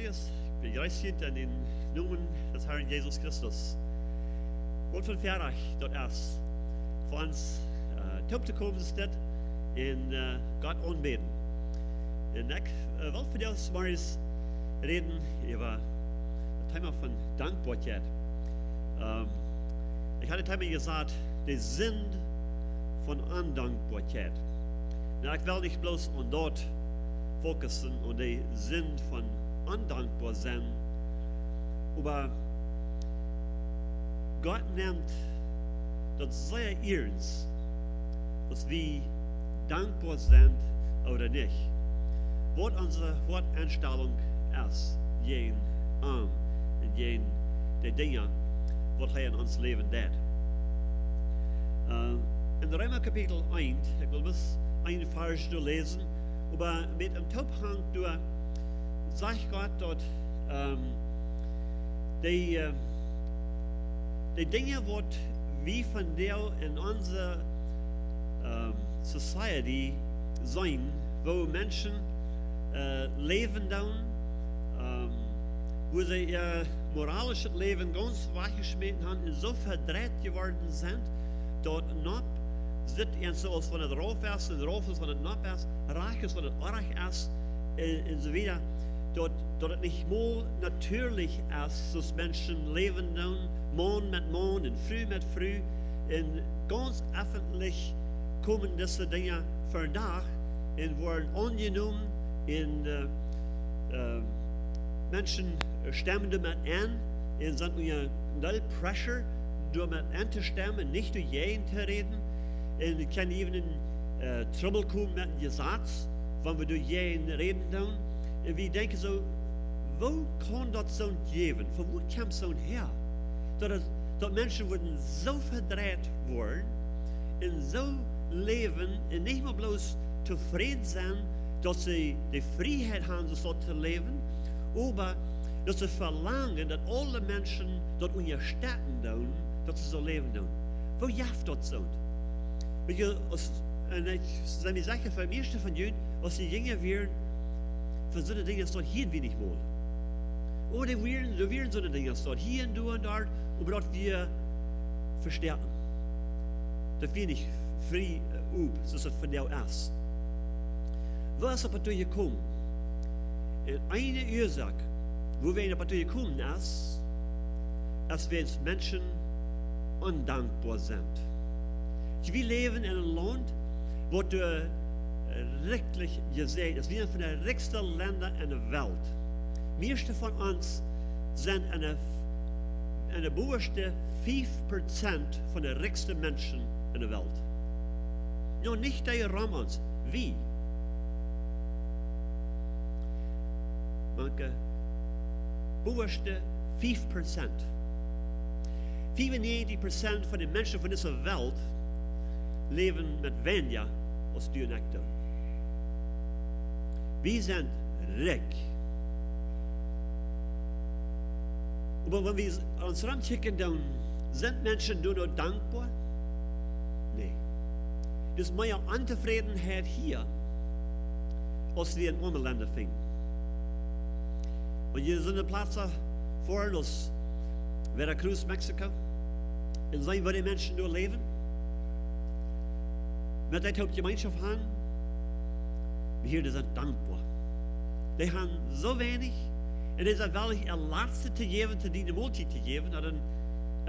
Tages. Ich begrüße in den Namen des Herrn Jesus Christus. Und von Ferach dort erst für uns top zu kommen ist in Gott anbeten. Und ich will für das mal reden über das Thema von Dankbarkeit. Ich hatte einmal gesagt, der Sinn von Undankbarkeit. Und ich will nicht bloß an dort fokussen und den Sinn von undankbar sein, aber Gott nimmt das sehr ernst, dass wir dankbar sind oder nicht. Was unsere Worteinstellung ist, jeden und jeden der Dinge, was er in uns Leben tut. In Römer Kapitel 1, ich will bis ein Vers lesen, aber mit dem Topfhang durch sagt Gott dort, die Dinge, die wir von der in unserer Society sein, wo Menschen leben dann, wo sie ihr moralisches Leben ganz weggeschmissen haben und so verdreht geworden sind, dort noch sieht ihr so aus von der drauf ist, und drauf ist von der noch ist, reich ist von der arg ist, und so wieder. Dort es nicht mal natürlich ist, dass Menschen leben dann, Mond mit Mond und Früh mit Früh, und ganz öffentlich kommen diese Dinge verdach und werden angenommen, und Menschen stemmen damit an, und sind unter null Pressure, damit anzustimmen, nicht durch jeden zu reden, und ich kann even in Trouble kommen mit dem Gesetz, wenn wir durch jeden reden dann. Und wir denken so, wo kann das so geben? Von wo kommt so her? Dass Menschen würden so verdreht worden und so leben und nicht mehr bloß zufrieden sein, dass sie die Freiheit haben, so zu leben, aber dass sie verlangen, dass alle Menschen dort unterstützen, dass sie so leben. Wo jaft das so? Und ich sage mir für mich von Juden, als die Jünger wären, für so eine Dinge ist dort hier wenig wohl. Oder wir wären so eine Dinge ist dort hier und dort, aber dort wir verstärken. Das wir nicht frei so ist das von der ist. Was aber durchgekommen? Eine Ursache, wo wir aber durchgekommen ist, dass wir als Menschen undankbar sind. Wir leben in einem Land, wo du rechtlich gesehen ist. Wir sind von den reichsten Ländern in der Welt. Meiste von uns sind eine bewusste 5% von den reichsten Menschen in der Welt. Nur nicht die rum uns. Wie? Manche bewusste 5%. 95% von den Menschen von dieser Welt leben mit weniger als du und ich. Wir sind reich. Aber wenn wir uns rankicken, dann sind Menschen nur noch dankbar? Nein. Es ist mehr Unzufriedenheit hier, als wir in anderen Ländern finden. Wenn ihr so eine Platz vor uns, Veracruz, Mexiko, und sehen, wo die Menschen nur leben, mit der Hauptgemeinschaft haben, wir hier sind dankbar. Die haben so wenig, und es ist wirklich ihr Letzte zu geben, zu dienen Multi zu geben, oder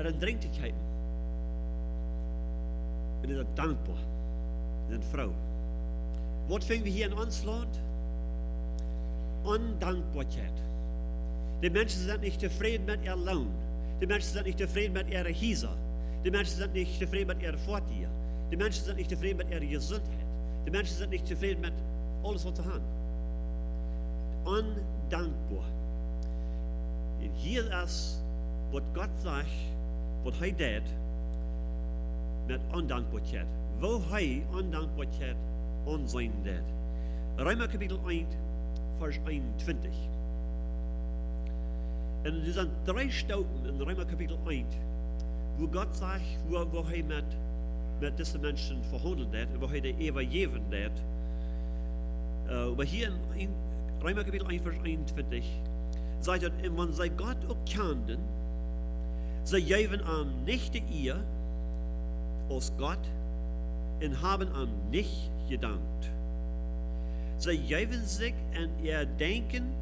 ein Drink zu geben. Und sie sind dankbar. Sie sind froh. Was finden wir hier in uns Land? Undankbarkeit. Die Menschen sind nicht zufrieden mit ihrem Lohn. Die Menschen sind nicht zufrieden mit ihrer Häuser. Die Menschen sind nicht zufrieden mit ihrer Fortgehen. Die Menschen sind nicht zufrieden mit ihrer Gesundheit. Die Menschen sind nicht zufrieden mit alles, was sie haben. Undankbar. Und hier ist, was Gott sagt, was er tut mit Undankbarkeit. Wo er Undankbarkeit ansehen tut. Römer Kapitel 1, Vers 21. Und es sind 3 Stellen in Römer Kapitel 1, wo Gott sagt, wo er mit diesen Menschen verhandelt hat, wo er die Evangelium hat. Aber hier in Römer Kapitel 1, Vers 21, Sagt er, en wanneer zij God ook kenden, zij geven aan nicht de eer als God en haben aan nicht gedankt. Zij geven zich en denken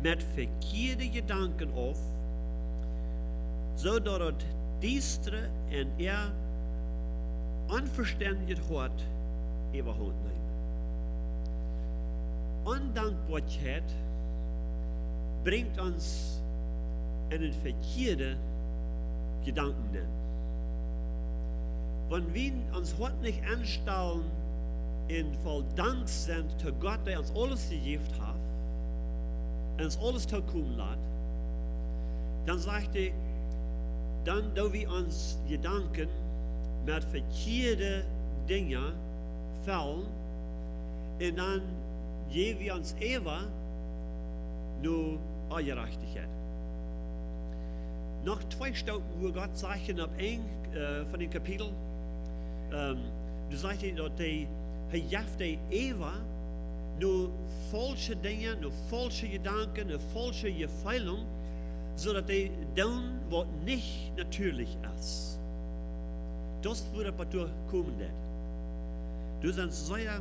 met verkeerde gedanken auf, zodat het diestere en onverstandige hart overhand neemt. Ondankbaarheid bringt uns in een verkeerde Gedanken nennen. Wenn wir uns Hart nicht anstellen, in voll Dank sind zu Gott, der uns alles gegeben hat, und uns alles zukommen lässt, dann sagt er, dann da wir uns Gedanken mit verkeerde Dinge fallen, und dann geben wir uns ever nur Gerechtigkeit. Noch 2 Stellen, wo Gott sagt, ab ein von den Kapiteln, du sagst, dass er jaft Eva nur falsche Dinge, nur falsche Gedanken, nur falsche Gefühle, sodass er tun, was nicht natürlich ist. Das würde dazu kommen. Das sind sehr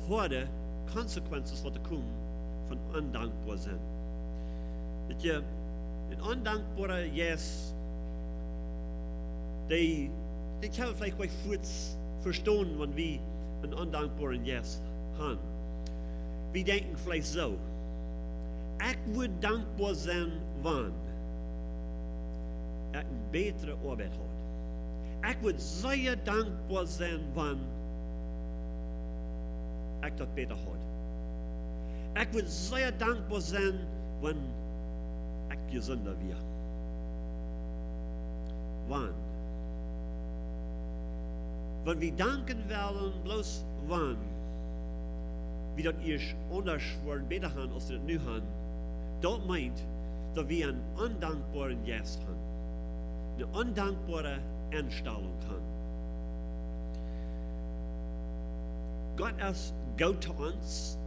harte Konsequenzen, die kommen von undankbar sein. Ein undankbarer Yes, die kann vielleicht gleich kurz verstehen, wenn wir einen undankbaren Yes haben. Wir denken vielleicht so, ich würde dankbar sein, wenn ich eine bessere Arbeit habe. Ich würde sehr dankbar sein, wenn ich das besser habe. Ich würde sehr dankbar sein, wenn ich gesünder wäre. Wenn wir danken werden, bloß wenn wir das erst anders wollen, besser haben, als wir das nu haben, das meint, dass wir einen undankbaren Yes haben. Eine undankbare Einstellung haben. Gott ist gut zu uns.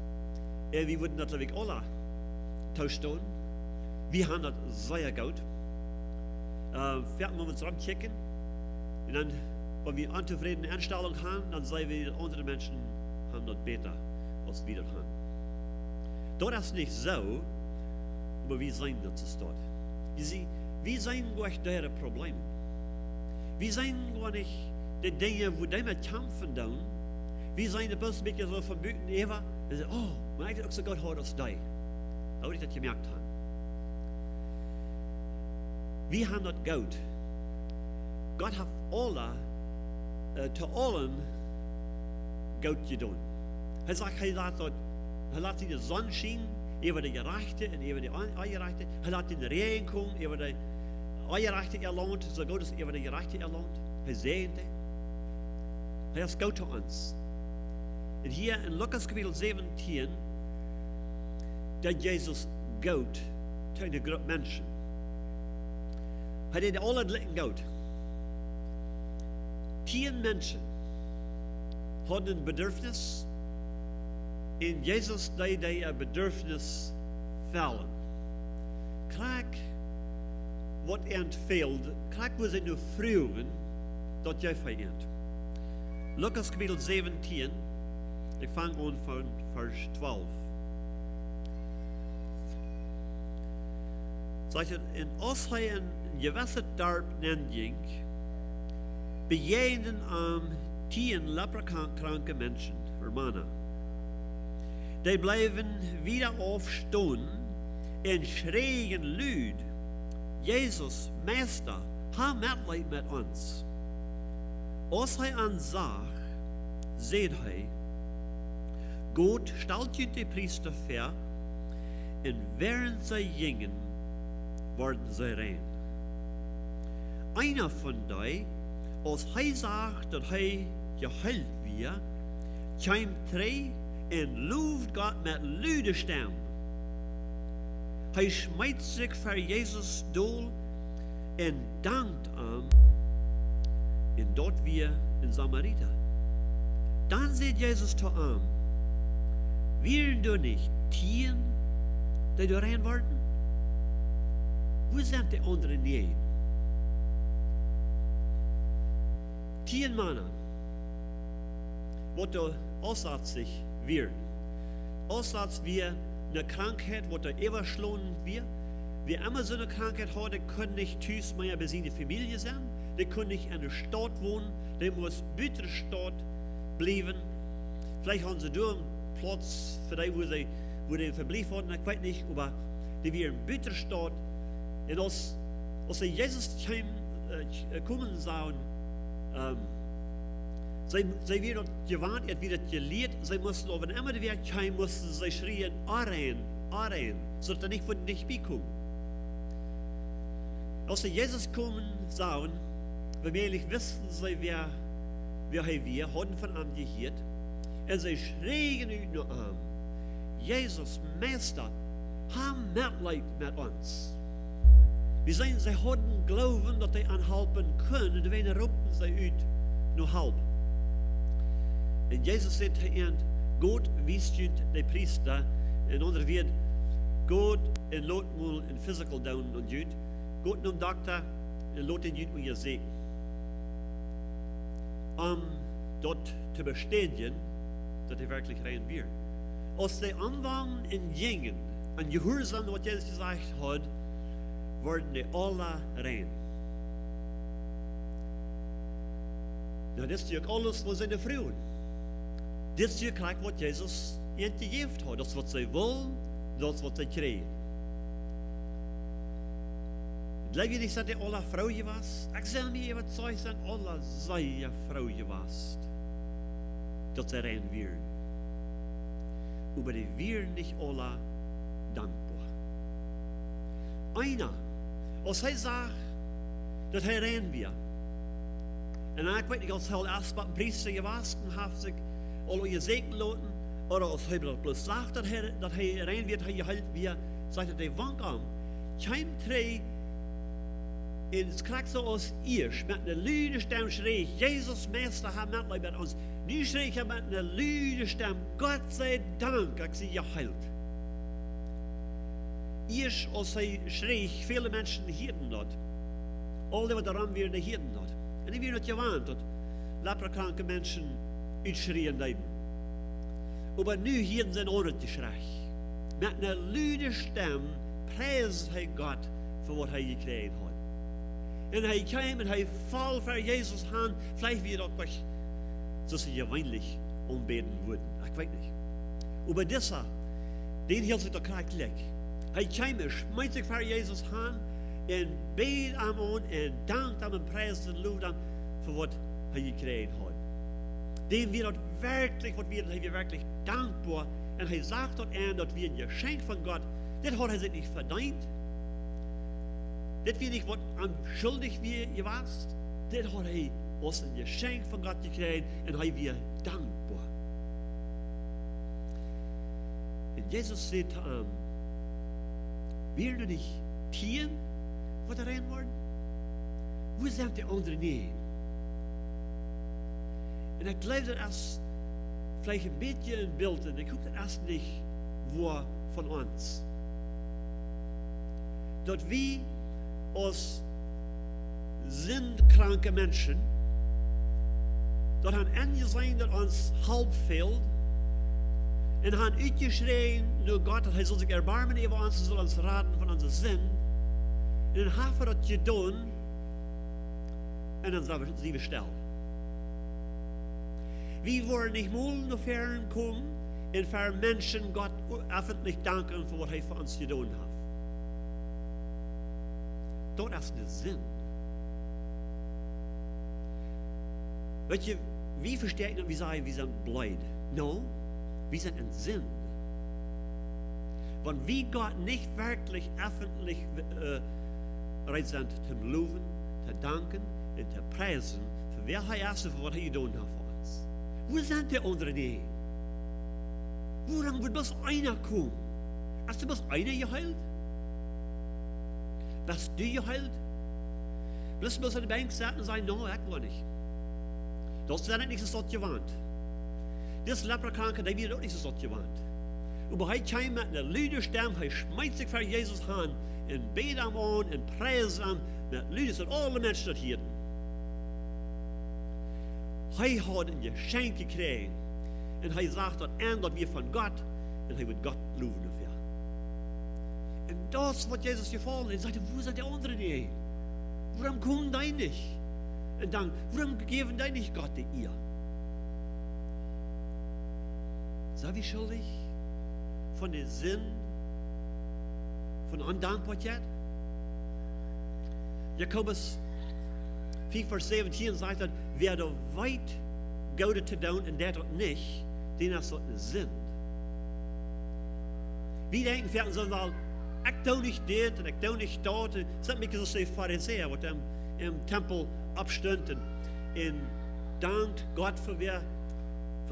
Und wir würden natürlich alle tauschen. Wir haben das sehr gut. Werden wir uns ranchecken. Und dann, wenn wir eine unzufriedene Einstellung haben, dann sagen wir, andere Menschen haben das besser, als wir das haben. Das ist nicht so, aber wir sehen das dort. Wir sehen gar nicht ihre Probleme. Wir sehen gar nicht die Dinge, wo die mit kämpfen tun. Wir sehen ein bisschen so von Büten Eva. Und sagen, oh, man hat auch so Gott hat als die. Da würde ich das gemerkt haben. Wir haben das gut. Gott hat alle, zu allem gut getan. Er sagt, er lässt die Sonne schienen über die Gerechte und über die Ungerechte. Er lässt den Regen kommen über die Ungerechte erlohnt, so Gott ist über die Gerechte erlohnt. Er segnet. Er ist gut zu uns. Und hier in Lukas Kapitel 17, da Jesus gut zu einer Gruppe Menschen. Er hat alle Leuten gut. 10 Menschen hatten ein Bedürfnis. In Jesus deed hij een bedürfnis vallen. Kijk wat entfehlt. Kijk wat ze nu vroegen dat jij vereint. Lukas kapitel 17. Ik vang aan van vers 12. Zegt het, en als hij een gewisse dorp ging, bejegenden aan 10 leprakranke mensen, Mannen. Die bleven wieder aufstehen und schreien luid, Jesus, Meister, hab Mitleid mit uns. Als hij ons zag, zei hij, Gott stellt je de priester ver, en während zij gingen, worden zij rein. Einer von die, als hij zag dat hij geheilt werd, kwam terug en looft Gott met luide stem. Hij smijt zich voor Jezus doel en dankt hem. En dort weer in Samariter. Dan zei Jezus zu ihm, wären du nicht 10, die da rein worden? Wo sind die anderen nicht? 10 Männer, wat da aussatzig wird. Aussatz wie eine Krankheit, wo da überschlagen wird. Wer immer so eine Krankheit hat, der kann nicht tüß mehr bei seiner Familie sein. Der kann nicht in der Stadt wohnen. Der muss bei der Stadt bleiben. Vielleicht haben sie da einen Platz für die, wo die verbleiben worden, ich weiß nicht, aber die werden bei der Stadt. Und als Jesus kommen sollen, sie werden gewarnt, er wird gelehrt, sie mussten auf einen anderen Weg kommen, mussten sie schreien, Arein, so dass er nicht von nicht bekommen. Als sie Jesus kommen sahen, vermehrt wussten sie, wer wir haben von ihm gehört, und sie schreien ut nach ihm, Jesus, Meister, hab Mitleid mit uns. Wir sehen, sie hatten Glauben, dass sie anhelpen können, und wenn rupten sie ut noch halb. Und Jesus sagt zu ihnen, Gott wisst die Priester, in anderen wird Gott en lot mal in physical down und jut, Gott nom Doktor en lot in jut und ihr seht. Dort zu bestätigen, dass er wirklich rein wird. Als die anfangen in Jingen, an Gehorsam, was Jesus gesagt hat, werden die alle rein. Na, das ist ja alles, was sie Frauen. Das ist ja gleich, was Jesus ihnen gegeben hat. Das, was sie wollen, das, was sie kriegen. Leef je niet dat die alle vrouwen was? Ik zal me wat zeggen, zijn alle zij vrouwen was. Dat ze rein werden. Aber die werden nicht alle dankbar. Einer, als hij sagt, dat hij rein wird. En ik weet niet, als hij erst bij een priester gewas en heeft zich al gezegend laten, oder als hij bloß sagt, dat hij rein wird, hij geheilt wird, sagt hij de wank aan. Kein Trei, en het krijgt zo als eerst, met een luide stem schreef, Jezus, Meester, hab Mitleid met ons. Nu schreef hij met een luide stem, Gott sei Dank, ik zie je heilt. Eerst als hij schreef, viele mensen hielden dat. Al die wat daran werden, hielden dat. En die werden het gewaan, dat leprakranke mensen uitschreien leiden. Maar nu hielden ze een ordentje schreef. Met een luide stem prijst hij Gott voor wat hij gekregen had. En hij kwam en hij val voor Jezus aan. Vielleicht wird dat nog, zoals ze gewöhnlich aanbeden worden. Ik weet niet. Maar dieser, den hield zich toch gelijk lekker. Hij kwam en schmeidt zich voor Jezus aan. En beet hem aan en dankt hem en prijst en looft hem voor wat hij gekregen had. Dem wird dat wirklich, wat wird hij wirklich dankbaar. En hij sagt dat aan dat wir een geschenk van God. Dit had hij zich niet verdient. Dit wie nicht, was am schuldig wie gewast. Dit hat hij als ein Geschenk von Gott gekriegt und hij wir dankbar. Und Jesus sagt zu ihm, wir du nicht tieren, was rein worden? Wo sind die anderen nicht? Und ich glaube, das ist vielleicht ein bisschen ein Bild, und ich gucke das erst nicht, wo von uns. Dort wie als sinnekranke Menschen, dat han angesehen, dat ons halb fehlt, en han uitgeschreien naar God, dat hij zal zich erbarmen over ons, zal ons raden van onze zin, en dan hebben we dat gedaan, en dan zijn we stil. We worden niet moeilijk naar ver komen, en voor mensen God öffentlich danken voor wat hij voor ons gedaan heeft. Dat is de zin. Weet je, wie versterken dat we zeggen, we zijn blij? No, we zijn in zin. Want wie Gott nicht wirklich öffentlich bereit sind, te loven, te danken en te prijzen, voor wer hij is en voor wat hij gedaan heeft voor ons. Wo zijn die anderen niet? Waarom moet bloß einer komen? Als er bloß einer geheilt? Bist du geheilt? Willst du bloß an der Bank sitzen und sagen, no, ich will nicht. Das ist nicht so gewandt. Das Leprakranke, der wird auch nicht so gewandt. Aber hij kwam met een luide stem, hij smijt zich voor Jezus aan en beet hem aan en prijst hem met luide, zodat alle mensen dat hielden. Hij had een geschenk gekregen en hij zag dat aan dat weer van God en hij wil God loven dafür. En dat is wat Jezus gevallen is. Hij sagte, wo sind die anderen nicht? Warum kommen die nicht? Und dann, warum geben die nicht Gott die ihr? Sei wie schuldig von der Sinn von Undankbarkeit? Jakobus 4, Vers 17 sagt, dat wer er weit Gode te doen en dat nicht, den er so sind. Wie denken wir so mal, ich doe nicht dit en ik doe nicht dat. Dat is een beetje zoals de Pharisäer, wat im Tempel abstund en dankt Gott für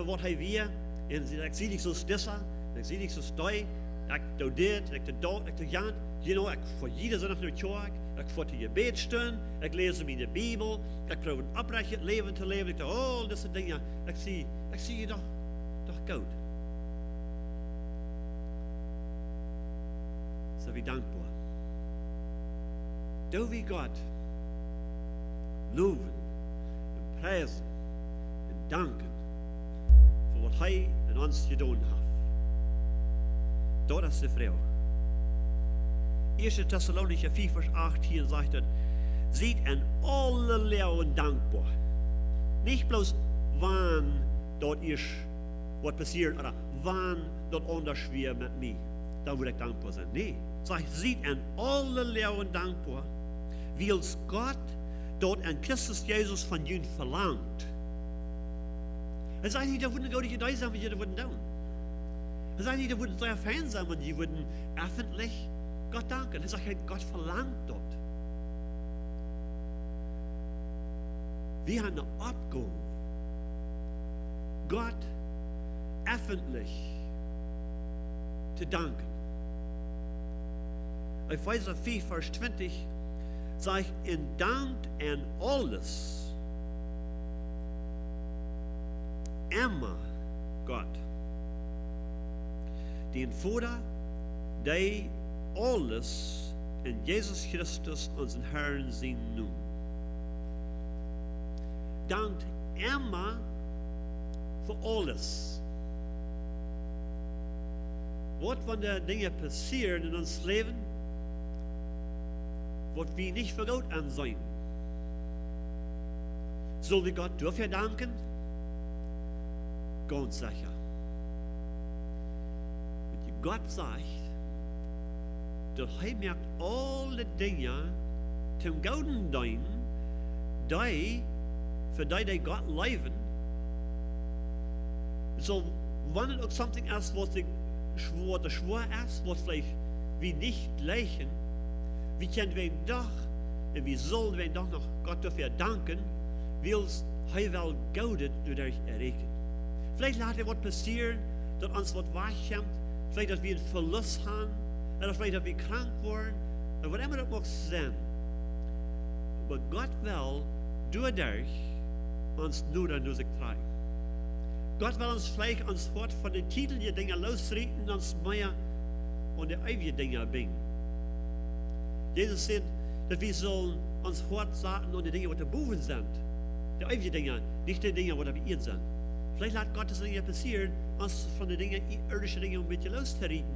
wat hij weer. En ik zie niet zoals dessa, ik zie niet zoals die, ik doe dit, ik doe dat, ik doe dat. You know, ik voor jeder zondag naar de kerk, ik voor de gebed stund, ik lees hem in de Bijbel, ik probeer een oprecht leven te leven. Ik doe al deze dingen. Ik zie je toch goed. Zo wie dankbaar. Doe wie God loven en prijzen en danken voor wat hij en ons gedaan heeft. Dat is de vrouw. 1. Thessalonicher 4, Vers 18 sagt er, seid an alle Lehren dankbar. Nicht bloß, wann dort ist, was passiert, oder wann dort anders schwer mit mir. Da würde ich dankbar sein. Nee, sagt, seid an alle Lehren dankbar, wie uns Gott dort an Christus Jesus von ihnen verlangt. Er sagt nicht, da würden Gott nicht da sein, wenn sie würden tun. Er sagt nicht, da würden sehr fein sein, wenn sie würden öffentlich Gott danken. Er sagt, Gott verlangt dort. Wir haben eine Abgabe, Gott öffentlich zu danken. Epheser 4, Vers 20 sagt, in Dank an alles, immer Gott, den Vater, der alles in Jesus Christus, unseren Herrn, sehen nun. Dankt immer für alles. Was von der Dinge passieren in uns Leben, wird wir nicht für Gott ansehen. Soll wir Gott dafür danken? Ganz sicher. Und Gott sagt, dass er merkt alle Dinge zum Guten dienen, die für die Gott leben, so wenn es auch something ist, was schwer ist, was vielleicht wir nicht leichen, wie können wir doch und wie sollen wir doch noch Gott dafür danken, weil er will Gute dadurch erreichen. Vielleicht laat er was passieren, dass uns was wachkommt, vielleicht dass wir einen Verlust haben, oder vielleicht dass wir krank werden, oder was immer das mag sein. Aber Gott will dadurch uns nur an sich tragen. Gott will uns vielleicht uns fort von den Titeln die Dinge losreden und uns mehr und die ewigen Dinge bringen. Jesus sagt, dass wir sollen uns fortsagen und die Dinge, die da boven sind. Die ewigen Dinge, nicht die Dinge, die da bei ihr sind. Vielleicht lässt Gott das Dinge passieren, uns von den Dingen, irdischen Dingen ein bisschen loszureden,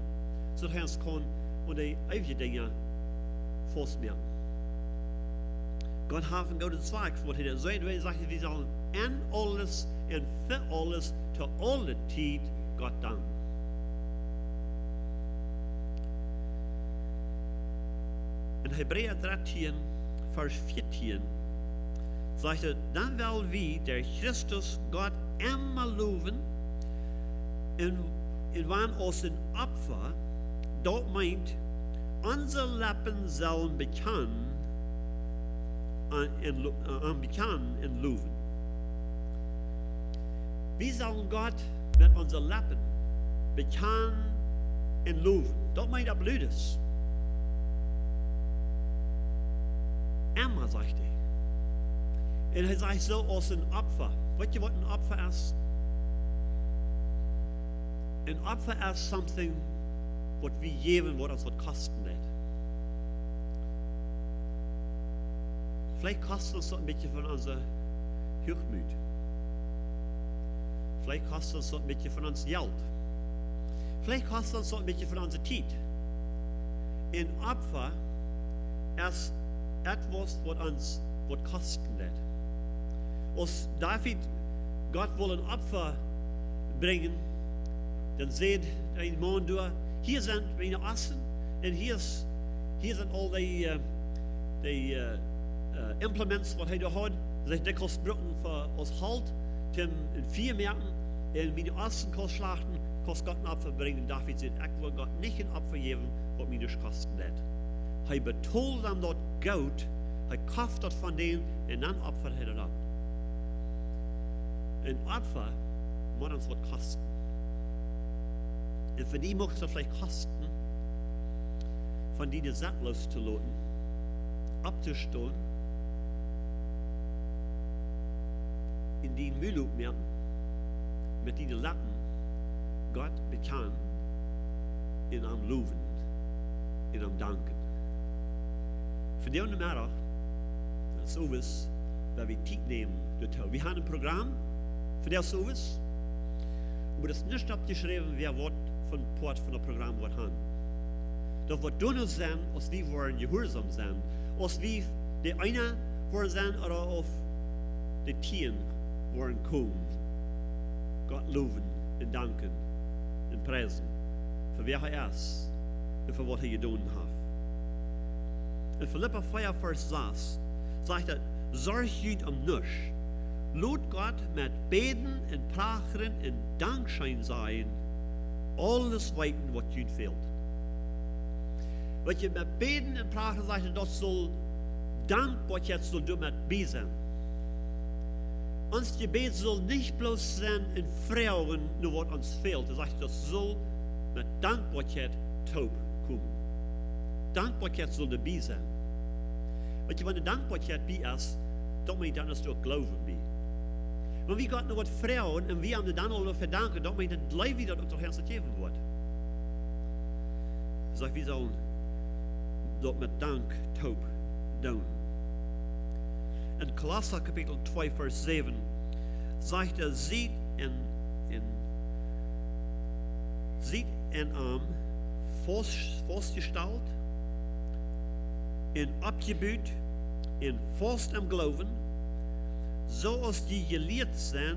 sodass er uns kann und die ewigen Dinge festmerken. Gott hat einen guten Zweig, wo er sagt, wir sollen an alles und für alles zu aller Zeit Gott danken. In Hebräer 13, Vers 14 sagt er, dann will wir der Christus Gott immer loben, in wann aus dem Opfer, dort meint, unsere Lippen sollen bekennen und loben. Wir sollen Gott mit unseren Lippen bekennen und loben. Dort meint er Blödes. Immer, sagt er. Und er sagt so aus dem Opfer. Weißt ihr, was ein Opfer ist? Ein Opfer ist something, was wir geben, was uns was kosten wird. Vielleicht kostet uns das ein bisschen von unser Hochmut. Vielleicht kostet uns das ein bisschen von uns Geld. Vielleicht kostet uns das ein bisschen von unserer Zeit. Ein Opfer ist etwas, was uns was kosten wird. Als David Gott will ein Opfer bringen, dann sieht ein Mann durch, hier sind meine Assen und hier sind all die Implements, was er da hat. Sich dikwijls brücken für uns Halt, in 4 Märkten, in meine Assen kann schlachten, kann Gott ein Opfer bringen. David sagt, ich will Gott nicht ein Opfer geben, was mir nicht kosten wird. Er betont dann dort Geld, er kauft das von denen und dann opfert er das. Ein Opfer muss uns was kosten. Und für die muss es vielleicht kosten, von die sattlos zu lassen, abzustellen, in die Müllmärkten, mit den Lappen, Gott bekannt, in am Loben, in am Danken. Von dem Mittag, das ist sowas, da wir Zeit nehmen, wir haben ein Programm, für das sowas, aber das ist nicht abgeschrieben, wer Wort von Port von dem Programm was haben. Doch was du noch sein, als wir wollen gehorsam sein, als wir die eine wollen sein oder auf die Tieren wollen kommen, Gott loben und danken und preisen, für wer er ist und für was er getan hat. In Philippa 4, Vers 6 sagt er, sorg jüd um nichts. Lot Gott mit Beten und Prachen und Dankschein sein, alles weiten, was jüd fehlt. Wat je met Beten und Prachen sagt, das soll Dankbarkeit soll du mit bei sein. Uns Gebet soll nicht bloß sein in Frauen, nur was uns fehlt. Er sagt, das soll mit Dankbarkeit taub kommen. Dankbarkeit soll dabei sein. Wenn je eine Dankbarkeit bei ist, dann meint dann, dass du auch Glauben bei. Wenn wir Gott noch was Frauen und wir haben dann auch noch verdanken, dann meint das gleich wieder unser Herz gegeben wird. Er sagt, wir sollen dort mit Dank taub tun. In Kolosser Kapitel 2, Vers 7 sagt er, sieht en Arm vastgesteld, in abgebüht, in vast am Glauben, zoals die geleerd zijn,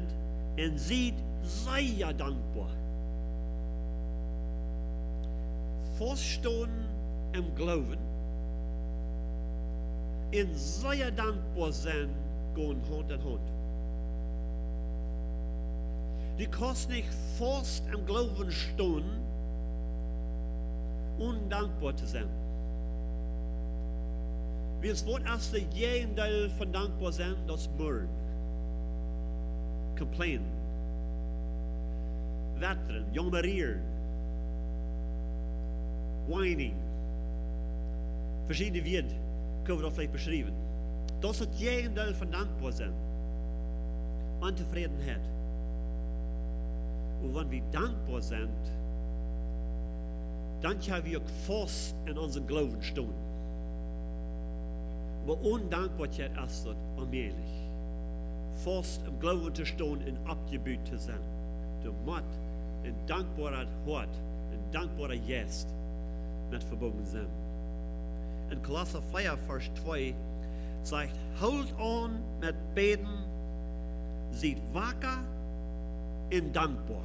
en ziet, sei ja dankbaar. Vaststehen am Glauben, en sei ja dankbaar zijn, gaan Hand in Hand. Du kannst nicht fast am Glauben stehen, undankbar zu sein. Wie das Wort erste Gegenteil von dankbar sein, das Murren, Complainen, Wettern, Jammerieren, Whining. Verschiedene Wörter können wir da vielleicht beschreiben. Das ist das Gegenteil von dankbar sein. Unzufriedenheit. Und wenn wir dankbar sind, dann können wir fast in unseren Glauben stehen. Aber Undankbarkeit ist das allmählich. Fast im Glauben zu stehen und abgebüht zu sein. Du musst in dankbarer Hort, in dankbarer Geist mit verbunden sein. In Kolosser 4, Vers 2 sagt, halt an mit Beten, seid wacker und dankbar.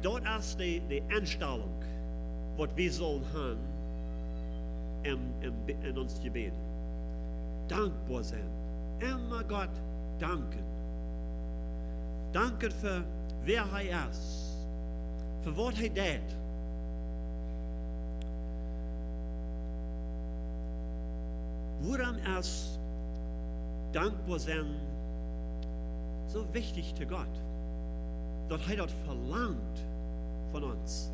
Dort ist die Einstellung, was wir sollen haben in uns Gebet. Dankbar sein. Immer Gott danken. Danken für wer er ist. Für was er tut. Woran ist dankbar sein so wichtig zu Gott? Dort er das verlangt von uns.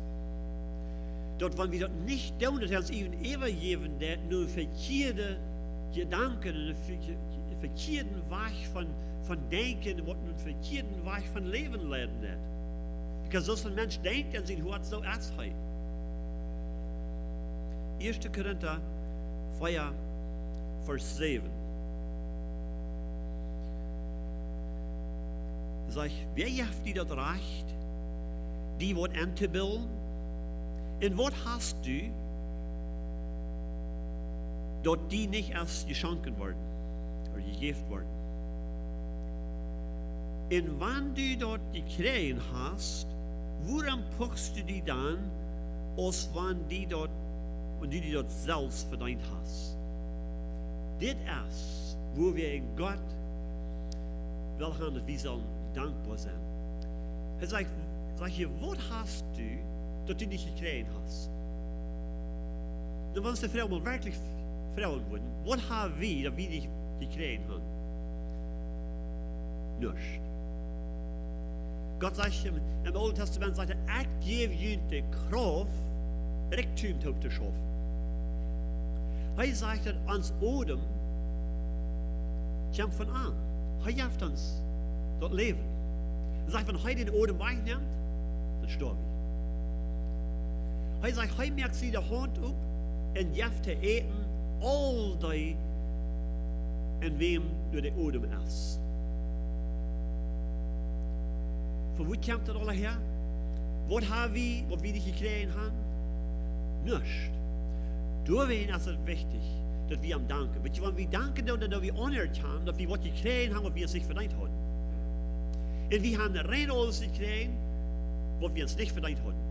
Dort, wenn wir das nicht tun, dass er uns even übergeben, der nur verkehrte Gedanken, einen verkehrten Weg von Denken, einen verkehrten Weg von Leben lernen hat. Because zoals een mens denkt in zijn hart, zo is hij. 1 Korinther 4, vers 7. Zeg, wie heeft die dat recht, die wordt aan te bilden? En wat hast du, dat die niet als geschenken worden, of gegeven worden? En wanneer du dat gekregen hast, waarom puchst du die dan, als wanneer du dat zelfs verdiend hast? Dit is waar we in God wel gaan dat we zullen dankbaar zijn. Hij zegt, zeg je, wat hast du dat u niet gekregen hast? Dan was de vrouw maar werkelijk vrouwen worden. Wat hebben we dat we niet gekregen hebben? Niks. God zegt in het Oude Testament, zegt hij, ik geef je de kracht, rijkdom te schaffen. Hij zegt dat ons adem komt van aan. Hij geeft ons dat leven. Hij zegt, wenn hij den adem wegneemt, dan sterven we. Hij zegt, hij merkt zich de hand op en geeft te eten al die en wem door de adem is. Van waar komt dat alle her? Wat hebben we, wat we niet gekregen hebben? Niks. Doorheen is het wichtig dat we hem danken. Weet je, wanneer we danken dan dat we oneerd hebben, dat we wat gekregen hebben, wat we ons niet verdiend hadden. En we hebben rein alles gekregen, wat we ons niet verdiend hadden.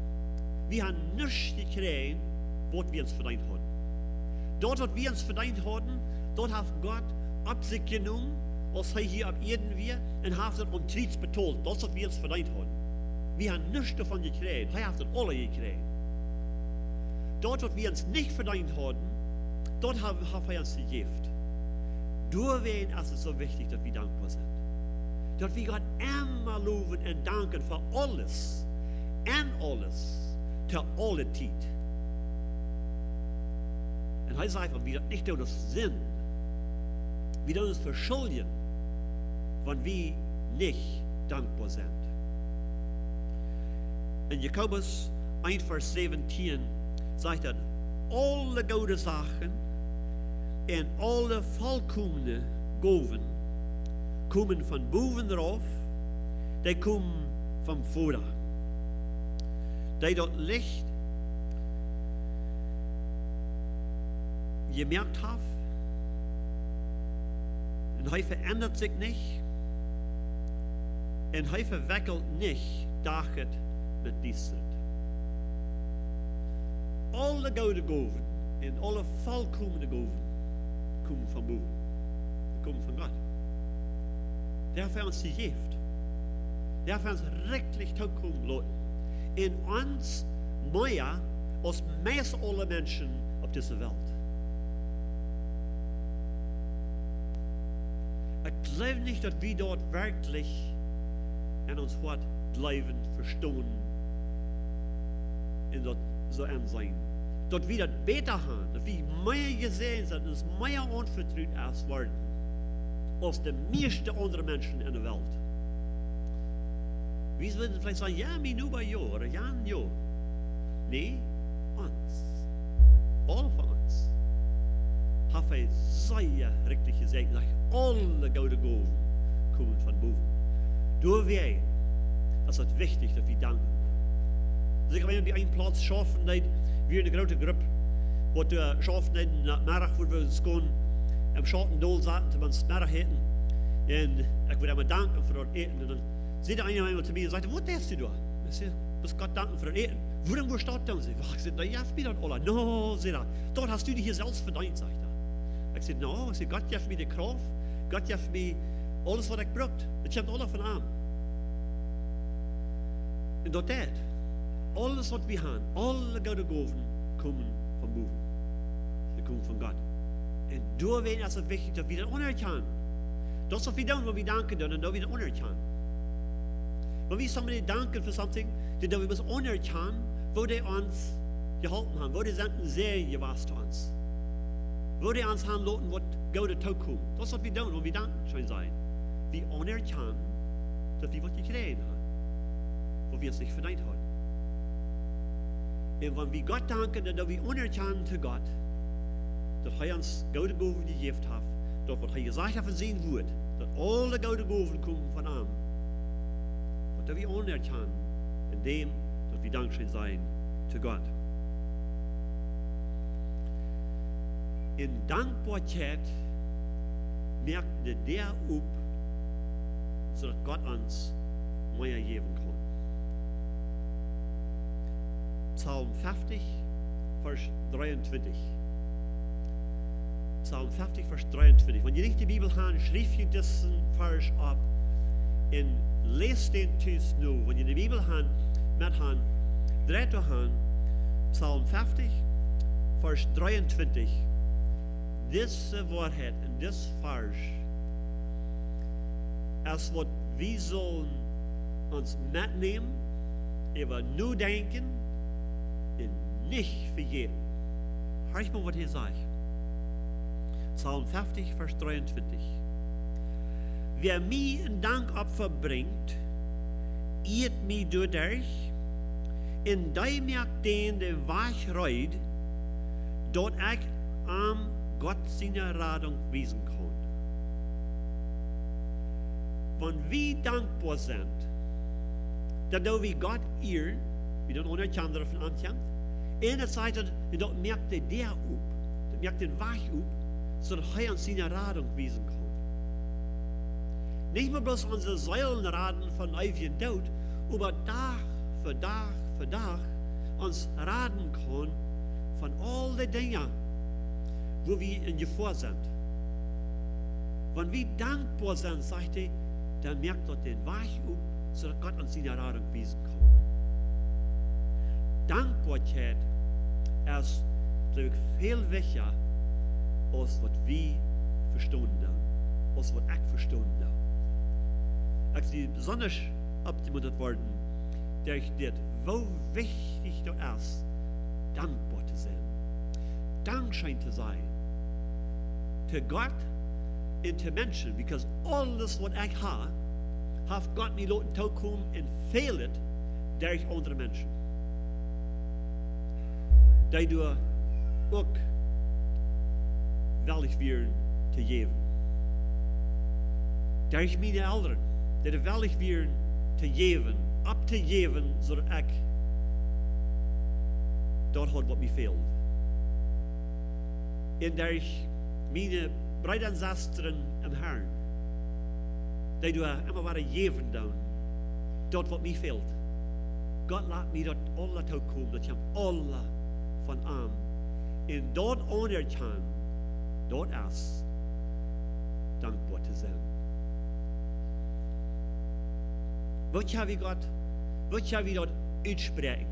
We hebben niks gekregen, wat we ons verdiend hadden. Dat wat we ons verdiend hadden, dat heeft God op zich genomen, als hij hier op Erden weer, en heeft het omtrent betaald. Dat is wat we ons verdiend hadden. We hebben niks daarvan gekregen. Hij heeft het alle gekregen. Dat wat we ons niet verdiend hadden, dat heeft hij ons gegeven. Doorheen is het zo wichtig dat we dankbaar zijn. Dat we God immer loven en danken voor alles. En alles. Ter alle tijd. En hij zegt, we dat niet door de zin. We doen het verschulden, wanneer we niet dankbaar zijn. In Jakobus 1 vers 17 zegt dat alle goede zaken en alle volkomene gaven komen van boven eraf, die komen van voren. Die dat licht gemerkt heeft, en hij verandert zich niet, en hij verwikkelt niet dagen met die zit. Alle goede gaven en alle volkomene gaven komen van boven. Die komen van God. Die heeft hij ons gegeven. Die heeft hij ons rechtlich toekomen laten. En ons meer als meest alle mensen op deze wereld. Ik geloof niet dat we dort wirklich in ons hart blijven verstaan en dat zo aan zijn. Dat we dat beter gaan, dat we meer gezien zijn, dat we meer onvertrouwd als worden, als de meeste andere mensen in de wereld. Wie zullen vielleicht zeggen, ja, maar nu bij jou, oder ja, jou. Nee, ons. Alle van ons. Heeft hij zeer richtig gezegd, dat alle goede gaven komen van boven. Door wij is het wichtig dat we danken. Dus ik heb op die plaats schaffen, dat we een grote groep, wat we schaffen in de middag, waar we gewoon im Schattendool zaten, terwijl we middag eten. En ik wil hem danken voor het eten. En dan zei de ene te mij en zei, wat deed je daar? Ik zei, dus God danken voor het eten. Waarom was dat dan? Ik zei, nou, je hebt mij dat alle. No, zei dat. Dat hast du dich zelfs verdiend, zei hij. Ik zei, nou, God geeft mij de kracht. God geeft mij alles wat ik braucht. Het komt alles van aan. En dat deed. Alles wat we hebben, alle goede gaven, komen van boven. Ze komen van God. En doorheen is het wichtig dat we dat oneerd gaan. Dat is wat we doen, wat we danken doen, en dat we dat oneerd gaan. Wanneer we somebody danken voor something, dat we ons oneerd gaan, waar die ons geholpen hebben, waar die zijn zeer geweest ons. Waar die ons gaan laten wat goede toekomt. Dat is wat we doen, wat we danken zijn. We oneerd gaan, dat we wat gekregen hebben. wo wir es nicht verdient haben. Und wenn wir Gott danken, dann wir anerkennen zu Gott, dass er uns gute Gaben gegeben hat, dass was er gesagt hat von sein Wort, dass alle gute Gaben kommen von ihm. Und dass wir anerkennen, in dem, dass wir dankbar sein zu Gott. In Dankbarkeit merkt der up, sodass Gott uns mehr geben kann. Psalm 50, Vers 23. Psalm 50, Vers 23. Wenn ihr nicht die Bibel habt, schreibt ihr diesen Vers ab und lest den Tüß nur. Wenn ihr die Bibel habt, mit Hand, dreht ihr Hand, Psalm 50, Vers 23. Diese Wahrheit und das Vers, als was wir sollen uns mitnehmen, über nur denken und nicht vergessen. Hört mal, was hier sagt. Psalm 50, Vers 23. Wer mir ein Dankopfer bringt, ehrt mich dadurch, in der merkt den Wachreut, dort ich am Gott seine Radung wiesen kann. Wenn wir dankbar sind, dann dürfen wir Gott ehren, wie dann ohne andere von Anfang. Einerseits, dort merkt der up, dort merkt den Wach up, sodass er uns seine Radung wiesen kann. Nicht mehr bloß unsere Säulenraden von ewigen Tod, aber Tag für Tag für Tag uns raten kann von all den Dingen, wo wir in Gefahr sind. Wenn wir dankbar sind, sagt er, dann merkt Gott den Wach up, sodass Gott uns seine Radung wiesen kann. Dankbarkeit ist, glaube ich, viel wichtiger, als was wir verstehen, als was ich verstehen. Ich bin besonders abgemuntert worden, durch das, wo wichtig das ist, dankbar zu sein, dankschein zu sein, zu Gott und zu Menschen, because alles, was ich habe, hat Gott mir lassen kommen und fehlt durch andere Menschen. Die du auch wellig werden zu geben. Durch meine Eltern, die du wellig werden zu geben, abzugeben, sodass ich dort habe, was mir fehlt. Und durch meine Brüder und Schwestern im Herrn, die du immer wieder geben, dort, was mir fehlt. Gott lässt mir dort alle kommen, dass ich alle von ihm und dort anerkennen, dort ist dankbar zu sein. Was haben wir Gott, was haben wir dort aussprechen?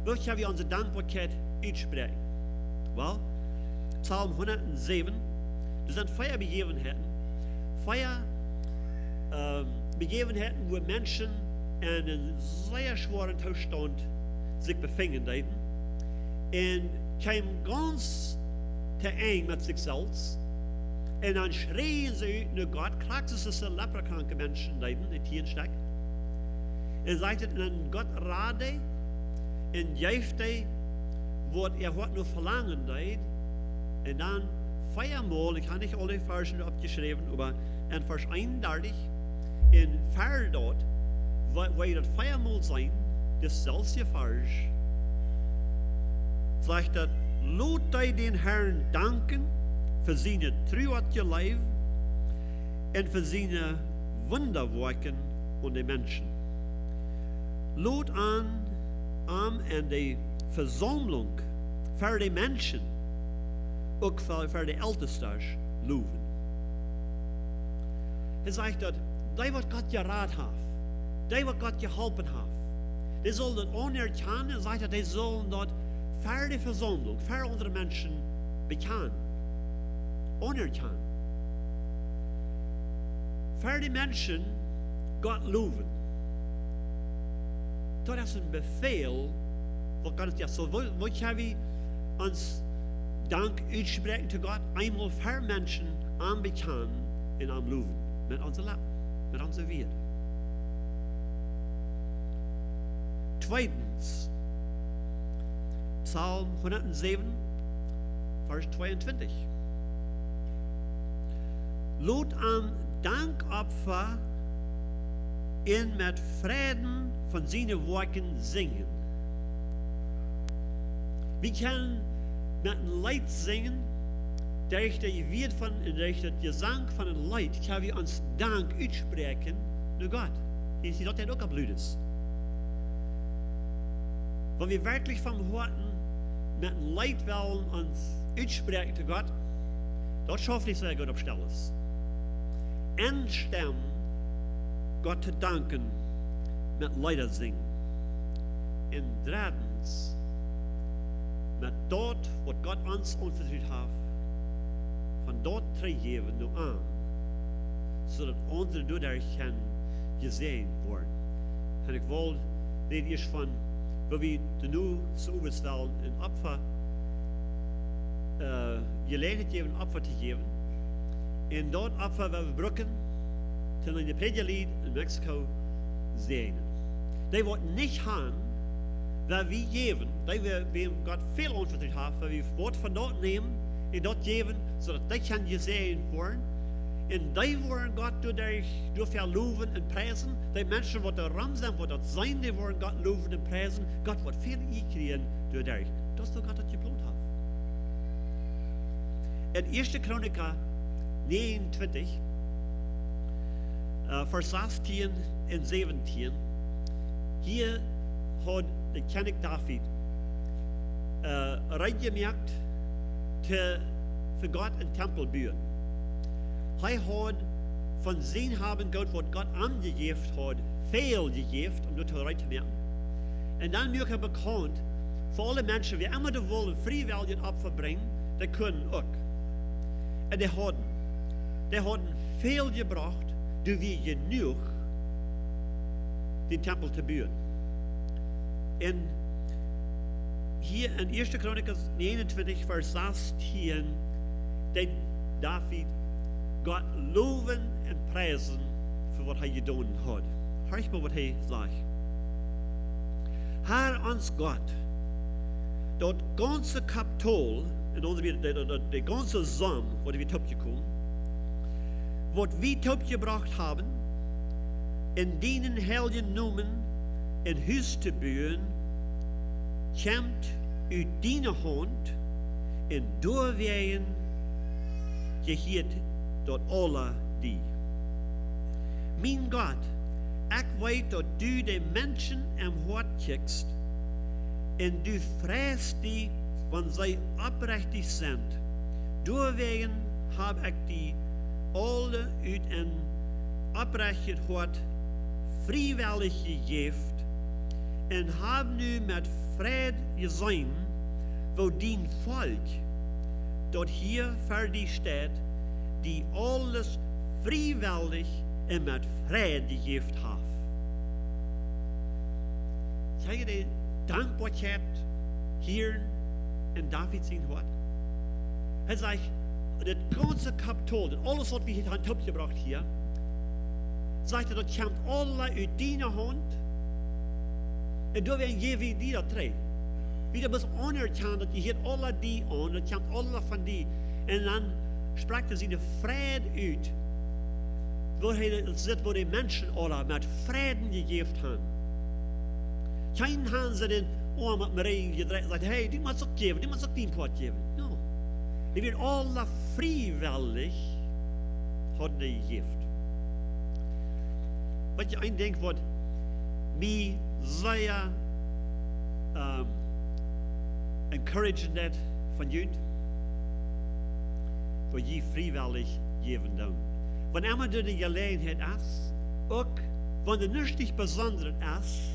Was haben wir unsere Dankbarkeit aussprechen? Well, Psalm 107, das sind Feierbegebenheiten. Begebenheiten, wo Menschen in einem sehr schweren Zustand sich befinden. Und kam ganz te eng mit sich selbst. Und dann schreien sie nach Gott, klagten sie zu leprakranke Menschen, die Tierensteck. Und sagten, und Gott rate, und jäfte, was hat nur verlangen, und dann feiermal, ich habe nicht alle Versen abgeschrieben, aber in Vers 31, in Vers dort, weil das feiermal sein, das selbste Vers, sagt er, lot den Herrn danken für seine treuige Leben und für seine Wunderwerken und die Menschen. Lot an die Versammlung für die Menschen, auch für die Ältesten, loben. Er sagt dort, die, was Gott geraten hat, die, was Gott geholfen hat, die sollen dort anerkennen, er sagt, die sollen dort für die Versammlung, für unsere Menschen bekennen, anerkennen. Für die Menschen Gott loben. Das ist ein Befehl, was Gott sagt. So, wo haben wir uns Dank aussprechen zu Gott? Einmal für Menschen anbekennen und am loben. Mit unserem Leben, mit unserer Welt. Zweitens, Psalm 107, Vers 22. Laat am Dankopfer in met Frieden von seinen Worten singen. Wir können mit einem Lied singen, durch das Wort von, durch das Gesang von einem Lied, können wir uns Dank aussprechen zu Gott. Hier ist das auch ein Blödes. Wenn wir wirklich vom Herzen mit einem Lied wollen uns aussprechen zu Gott, das schafft nicht sehr gut auf Stelles. Anstimmen, Gott zu danken, mit Lieder singen. Und drittens, met dat wat God ons aanvertrouwd heeft, van dat teruggeven nu aan, zodat anderen doordat kan gezien worden. En ik wil niet eerst van, waar we nu zo overstellen, een opfer, gelegenheid geven, een opfer te geven. En dat opfer wat we gebruiken, toen in de predelied in Mexico zijn. Die wordt niet gaan, waar we geven, dat we God veel aanvertrouwd hebben, waar we woord van dat nemen en dat geven, zodat dat kan gezien worden. En die worden God door verloven en prijzen. Die mensen wat er ram zijn, wat dat zijn, die worden God loven en prijzen. God wordt veel gekregen door dat. Dat is toch God dat je bloot heeft. In 1 Chronica 29, vers 16 en 17, hier had de koning David reingemaakt voor God een tempel bouwen. Hij had van zijn hebben God wat God aangegeven had, veel gegeven om dat te maken. En dan moet hij bekend voor alle mensen die immer de willen vrijwillig opfer brengen, die kunnen ook. En die hadden veel gebracht, door wie genoeg die tempel te bouwen. En hier in 1 Chronicles 29, vers 16, deed David God loven en prijzen voor wat hij gedaan had. Hoor maar wat hij zegt. Herr ons God, dat ganze kapitol, en de ganze som, wat we opgekomen, wat we opgebracht hebben, in dienen helden noemen, in huis te bouwen, komt uit die hand en doorweien geheet tot alle die. Mijn God, ik weet dat du de mensen am hart kijkst en du vreest die, want zij oprechtig zijn. Doorweien heb ik die alle uit een oprecht hart vrijwillig gegeven en heb nu met vrede gezien, wo dien volk, dat hier voor die staat, die alles vrijwillig en met vrede gegeven heeft. Zeg je de dankbaarheid hier in David zien wat? Hij zegt, het ganze kapitol, alles wat we hier aan opgebracht hier, zegt dat komt alle uit die hand. En door geven we die dat terug. Wie dat anerkennen dat je hier alle die aan, dat komt alle van die. En dan sprak hij zijn vrede uit. Waar hij zit, waar de mensen alle met vrede gegeven hebben. Geen hand ze den arm op Marie gedreven en zegt, hey, die moet ook geven, die moet ook 10 pot geven. No. Die werden alle vrijwillig hadden die gegeven. Wat je eindenkt wordt, mij zeer encouraging dat van jullie, voor je vrijwillig geven doen. Wanneer er de gelegenheid is, ook wanneer het niet bijzonder is,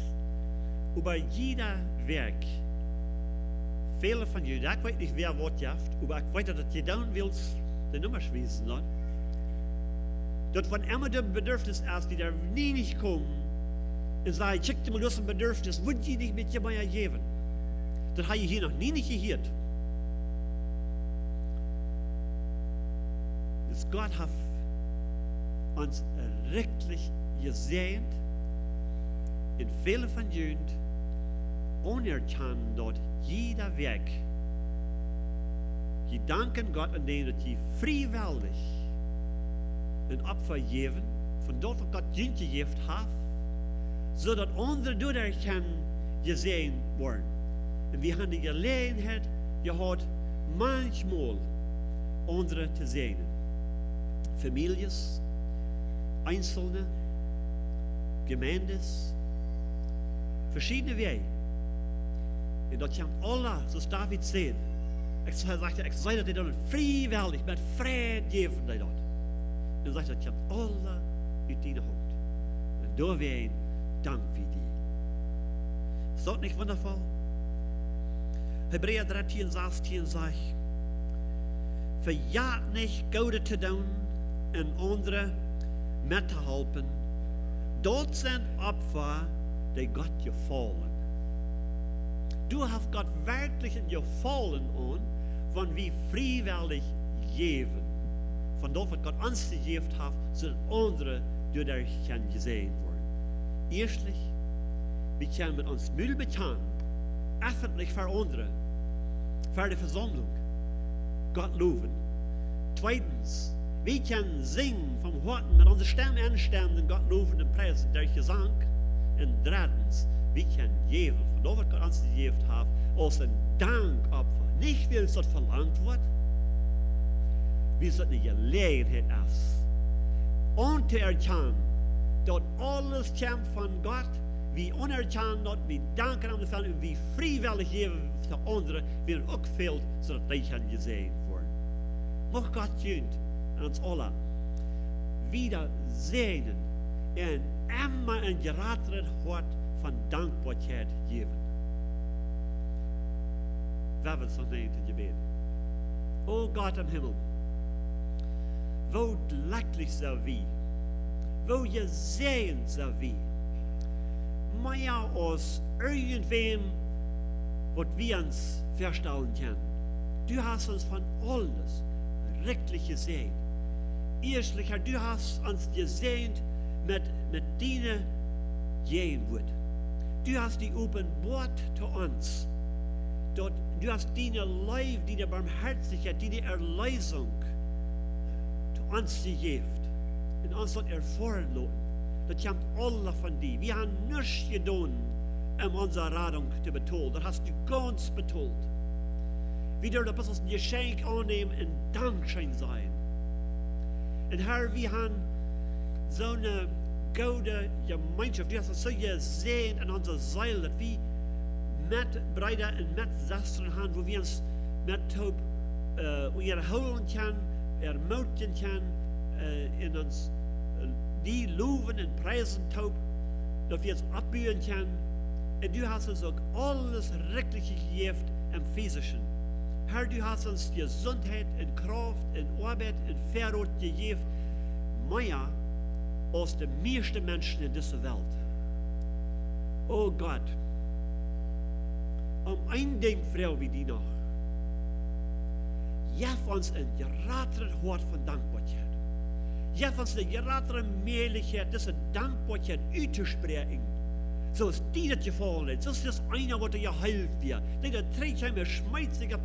über jeder werk. Vele van jullie, ik weet niet wer wat je hebt, maar ik weet dat je doen wilt, de nummers wezen laat. Dat wanneer de bedürfnis is, die er niet komen, en zei, check je maar dus een bedürfnis, moet je niet met je mij geven. Dat heb je hier nog niet gehoord. Dus God heeft ons rechtlich gesegend, in vele van jullie anerkennen dort jeder Weg. Je danken Gott an dem, dass je freiwillig ein Opfer geben, von dort, was Gott ihnen gegeben hat, so dass andere dadurch gesehen werden. Und wir haben die Gelegenheit gehabt, manchmal andere zu sehen. Familien, Einzelne, Gemeindes, verschiedene Wege. Und dort kommt alle, so David sehen. Ich sagte, ich sei das dann freiwillig, mit Frieden geben die dort. Und sagt, das kommt alle in deine Hand. Und da wäre Dank für die. Ist das nicht wundervoll? Hebräer 13, 16 sagt, verjagt nicht, Gute zu tun und andere mitzuhelfen. Dort sind Opfer, die Gott gefallen. Du hast Gott wirklich ein Gefallen an, wenn wir freiwillig geben. Von dort, was Gott uns gegeben hat, sind andere dadurch gesehen worden. Erstlich, wir können mit uns Müll bekennen, öffentlich für andere, für die Versammlung, Gott loben. Zweitens, wir können singen vom Horten mit unserer Stimme anstimmen und Gott loben und preisen durch Gesang. Und drittens, wir können geben, von dort, was Gott uns gegeben hat, als ein Dankopfer. Nicht, weil es dort verlangt wird, wie es eine Gelegenheit ist. Und zu erkennen, dass alles kommt von Gott, wie unerkannt, dass wir danken an den Fall und wie freiwillig geben für andere, wie es auch fehlt, so dass die gesehen werden. Mag Gott uns alle wieder sehnen und immer ein geratenes Wort von Dankbarkeit geben. Wer will es noch nehmen zu Gebet? O Gott im Himmel, wo glücklich sind wir, wo gesegnet sind wir, mehr als irgendwem, was wir uns vorstellen können. Du hast uns von alles richtig gesehen. Erstlich, Herr, du hast uns gesehen mit deiner Gegenwart. Du hast die offenbart zu uns. Du hast deine Liebe, deine Barmherzigkeit, deine Erlösung zu uns gegeben und uns dort erfahren lassen. Das kommt alle von dir. Wir haben nichts getan, um unsere Rettung zu betollen. Das hast du ganz betont. Wir dürfen das ein Geschenk annehmen und Dankeschön sein. Und Herr, wir haben so eine gute Gemeinschaft. Du hast uns so gesehen in unserer Seele, dass wir mit Brüder und mit Schwestern haben, wo wir uns mit erholen können, ermutigen können, in uns die loben und preisen taub, dass wir uns abbühen können. Und du hast uns auch alles Rechtliche gegeben im Physischen. Herr, du hast uns Gesundheit und Kraft und Arbeit und Verrat gegeben, mehr als die meisten Menschen in dieser Welt. Oh Gott, ein Ding fragen wir dich noch. Gib uns ein geratenes Wort von Dankbarkeit. Gib uns eine geratene Möglichkeit, diese Dankbarkeit auszusprechen. So ist dir das gefallen ist. So ist das einer, was dir hilft dir. Der trägt einmal schmeizig auf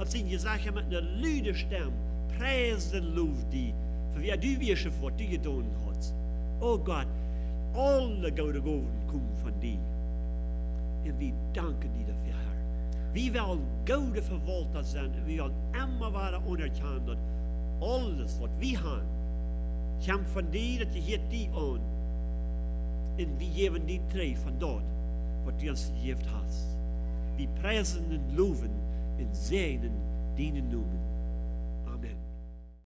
seine Sache mit einer lauten Stimme. Preisen Lob die, für wie du wirst, was du getan hast. Oh Gott, alle gute Gaben kommen von dir. Und wir danken dir dafür, Herr. Wir wollen gute Verwalter sein und wir wollen immer weiter anerkennen, dass alles, was wir haben, kommt von dir, dass du hier die an. Und wir geben die drei von dort, was du uns gegeben hast. Wir preisen und loben und segnen deinen Namen.